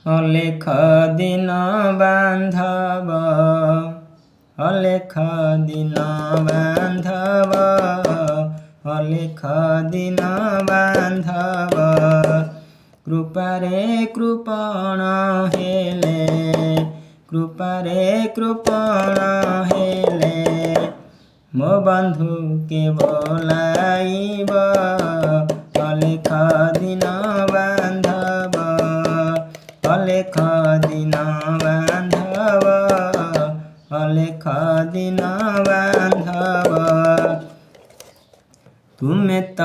ଅଲେଖ ଦିନ ବାନ୍ଧବ, ଅଲେଖ ଦିନ ବାନ୍ଧବ, ଅଲେଖ ଦିନ ବାନ୍ଧବ। କୃପାରେ କୃପଣ ହେଲେ, କୃପାରେ କୃପଣ ହେଲେ, ମୋ ବନ୍ଧୁ କେ ବୋଲାଇବ। ଅଲେଖ ଦିନ ବାନ୍ଧବ, ଅଲେଖ ଦିନ ବାନ୍ଧବ, ଅଲେଖ ଦିନ ବାନ୍ଧବ। ତୁମେ ତ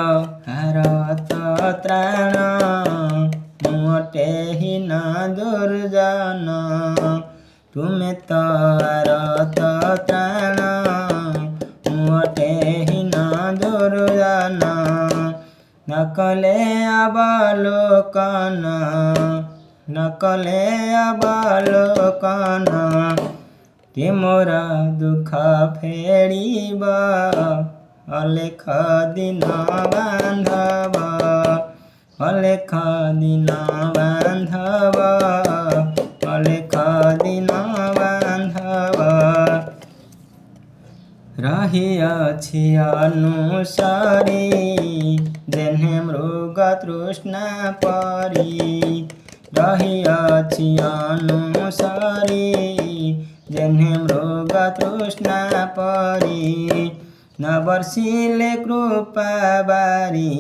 ହାରତ ତ୍ରାଣ, ମୁଁ ଅଟେ ହୀନ ଦୁର୍ଜନ। ତୁମେ ତ ହାରତ ତ୍ରାଣ, ମୁଁ ଅଟେ ହୀନ ଦୁର୍ଜନ। ନ କଲେ ଅବଲୋକନ, ନ କଲେ ଅବଲୋକନ, କି ମୋର ଦୁଃଖ ଫେରିବ। ଅଲେଖ ଦିନ ବାନ୍ଧବ, ଅଲେଖ ଦିନ ବାନ୍ଧବ, ଅଲେଖ ଦିନ ବାନ୍ଧବ। ରହିଅଛି ଅନୁସରି, ଯେହ୍ନେ ମୃଗ ତୃଷ୍ଣା ପରି। ରହିଅଛି ଅନୁସରି, ଯେହ୍ନେ ମୃଗ ତୃଷ୍ଣା ପରି। ନ ବର୍ଷିଲେ କୃପା ବାରି,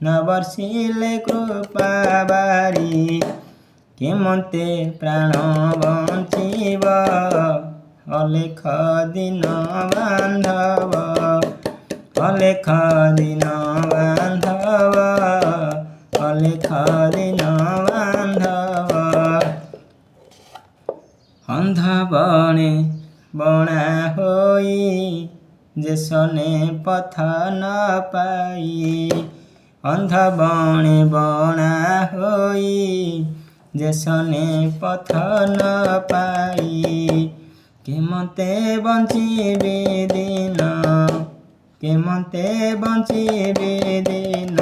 ନ ବର୍ଷିଲେ କୃପା ବାରି, କେମନ୍ତେ ପ୍ରାଣ ବଞ୍ଚିବ। ଅଲେଖ ଦିନ ବାନ୍ଧବ, ଅଲେଖ ଦିନ ବାନ୍ଧବ, ଅଲେଖ ଦିନ ବାନ୍ଧବ। ଅନ୍ଧ ବଣେ ବଣା ହୋଇ, ଯେ ଶନେ ପଥ ନ ପାଇ। ଅନ୍ଧ ବଣେ ବଣା ହୋଇ, ଯେ ଶନେ ପଥ ନ ପାଇ। କେମନ୍ତେ ବଞ୍ଚିବି ଦିନ, କେମନ୍ତେ ବଞ୍ଚିବି ଦିନ,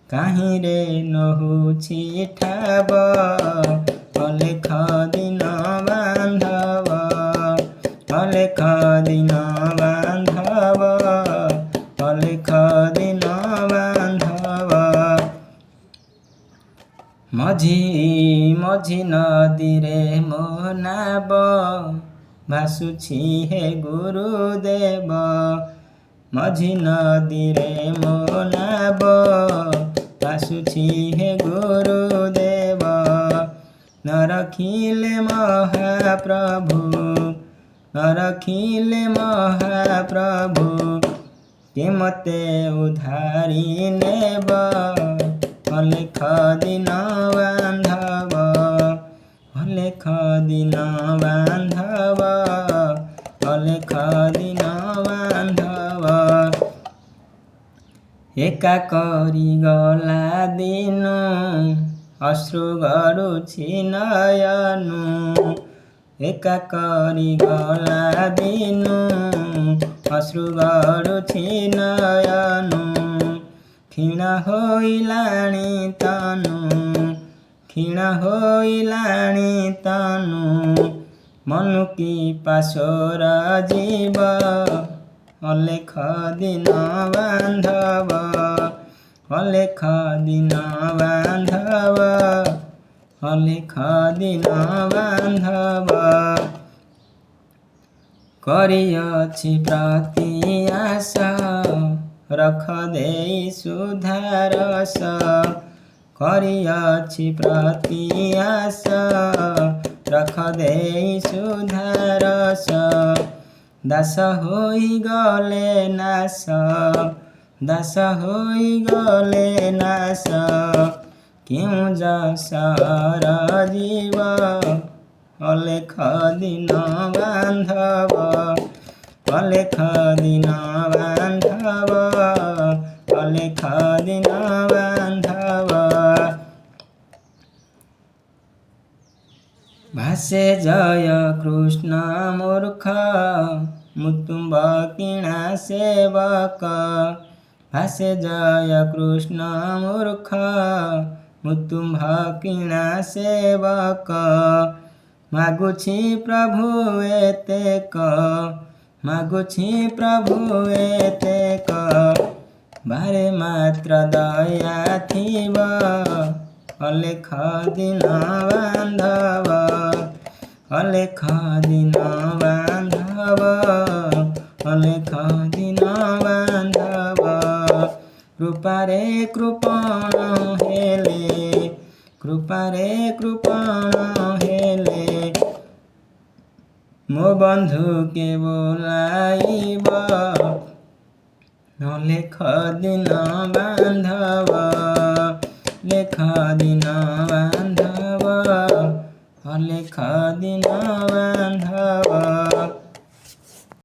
କାହିଁରେ ନହୁଛି ଠାବ। ଅଲେଖ ଦିନ ବାନ୍ଧବ, ଅଲେଖ ଦିନ ବାନ୍ଧବ, ଅଲେଖ ଦିନ ବାନ୍ଧବ। ମଝି ମଝି ନଦୀରେ ମୋ ନାବ, ଭାସୁଛି ହେ ଗୁରୁଦେବ। ମଝି ନଦୀରେ ମୋ ନାବ, ଭାସୁଛି ହେ ଗୁରୁଦେବ। ନ ରଖିଲେ ମହାପ୍ରଭୁ, ନ ରଖିଲେ ମହାପ୍ରଭୁ, କେମତେ ଉଦ୍ଧାରି ନେବ। ଅଲେଖ ଦିନ ବାନ୍ଧବ, ଅଲେଖ ଦିନ ବାନ୍ଧବ, ଅଲେଖ ଦିନ ବାନ୍ଧବ। ଏକା କରି ଗଲା ଦିନୁ, ଅଶ୍ରୁ ଗଡ଼ୁଛି ନୟନୁ। ଏକା କରି ଗଲା ଦିନୁ, ଅଶ୍ରୁ ଗଡ଼ୁଛି ନୟନୁ। କ୍ଷୀଣ ହୋଇଲାଣି ତନୁ, କ୍ଷୀଣ ହୋଇଲାଣି ତନୁ, ମନୁ କି ପାଶୋର ଯିବ। ଅଲେଖ ଦିନ ବାନ୍ଧବ, ଅଲେଖ ଦିନ ବାନ୍ଧବ, ଅଲେଖ ଦିନ ବାନ୍ଧବ। କରିଅଛି ପ୍ରତିଆଶ, ରଖ ଦେଇ ସୁଧାରସ। କରିଅଛି ପ୍ରତିଆଶ, ରଖ ଦେଇ ସୁଧାରସ। ଦାସ ହୋଇଗଲେ ନାଶ, ଦାସ ହୋଇଗଲେ ନାଶ, କେଉଁ ଯଶର ଯିବ। ଅଲେଖ ଦିନ ବାନ୍ଧବ, ଅଲେଖ ଦିନ ବାନ୍ଧବ, ଅଲେଖ ଦିନ ବାନ୍ଧବ। ଭାସେ ଜୟ କୃଷ୍ଣ ମୂର୍ଖ, ମୁତୁମ୍ବ କିଣା ସେବକ। ଭାସେ ଜୟ କୃଷ୍ଣ ମୂର୍ଖ, ମୁତୁମ୍ଭ କିଣା ସେବକ। ମାଗୁଛି ପ୍ରଭୁ ଏତେକ, ମାଗୁଛି ପ୍ରଭୁ ଏତେକ, ବାରେ ମାତ୍ର ଦୟା ଥିବ, ଅଲେଖ ଦିନ ବାନ୍ଧବ, ଅଲେଖ ଦିନ ବାନ୍ଧବ, ଅଲେଖ ଦିନ ବାନ୍ଧବ। କୃପାରେ କୃପଣ ହେଲେ, କୃପାରେ କୃପଣ ହେଲେ, ମୋ ବନ୍ଧୁକେ ବୋଲାଇବ, ଅଲେଖ ଦିନ ବାନ୍ଧବ, ଲେଖ ଦିନ ବାନ୍ଧବ, ଅଲେଖ ଦିନ ବାନ୍ଧବ।